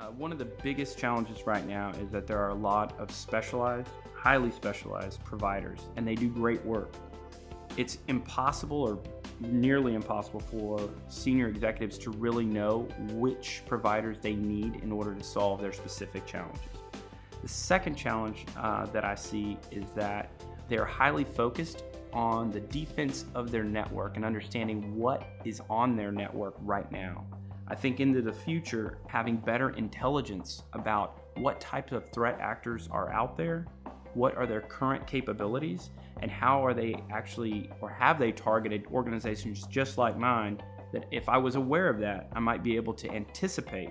One of the biggest challenges right now is that there are a lot of specialized, highly specialized providers, and they do great work. It's impossible or nearly impossible for senior executives to really know which providers they need in order to solve their specific challenges. The second challenge that I see is that they're highly focused on the defense of their network and understanding what is on their network right now. I think into the future, having better intelligence about what types of threat actors are out there, what are their current capabilities, and how are they actually, or have they targeted organizations just like mine, that if I was aware of that, I might be able to anticipate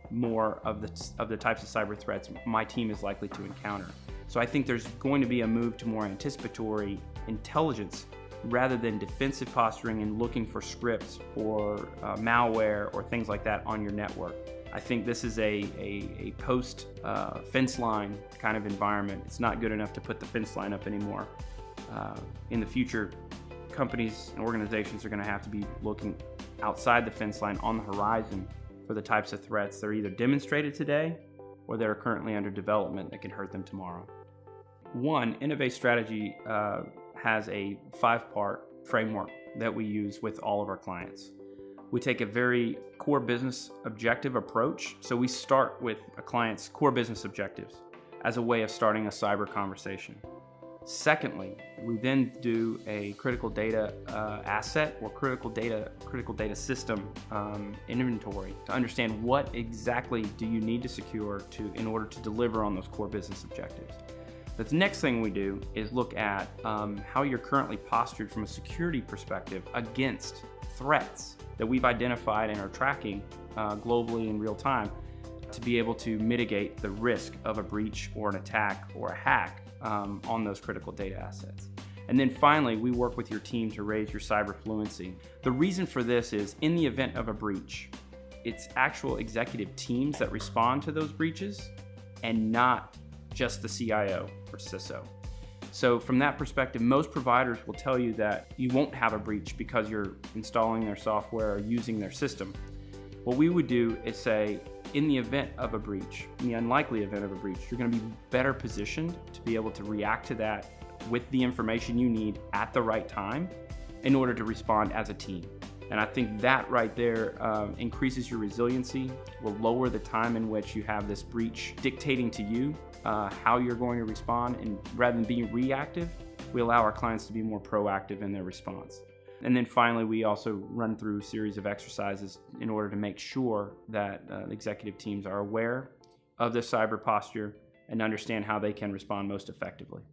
more of the types of cyber threats my team is likely to encounter. So I think there's going to be a move to more anticipatory intelligence rather than defensive posturing and looking for scripts or malware or things like that on your network. I think this is a post fence line kind of environment. It's not good enough to put the fence line up anymore. In the future, companies and organizations are going to have to be looking outside the fence line on the horizon for the types of threats that are either demonstrated today or that are currently under development that can hurt them tomorrow. One, Innovate Strategy has a 5-part framework that we use with all of our clients. We take a very core business objective approach. So we start with a client's core business objectives as a way of starting a cyber conversation. Secondly, we then do a critical data asset or critical data system inventory to understand what exactly do you need to secure in order to deliver on those core business objectives. The next thing we do is look at how you're currently postured from a security perspective against threats that we've identified and are tracking globally in real time to be able to mitigate the risk of a breach or an attack or a hack on those critical data assets. And then finally, we work with your team to raise your cyber fluency. The reason for this is in the event of a breach, it's actual executive teams that respond to those breaches and not just the CIO or CISO. So from that perspective, most providers will tell you that you won't have a breach because you're installing their software or using their system. What we would do is say, in the event of a breach, in the unlikely event of a breach, you're going to be better positioned to be able to react to that with the information you need at the right time in order to respond as a team. And I think that right there increases your resiliency, will lower the time in which you have this breach dictating to you how you're going to respond, and rather than being reactive, we allow our clients to be more proactive in their response. And then finally, we also run through a series of exercises in order to make sure that executive teams are aware of their cyber posture and understand how they can respond most effectively.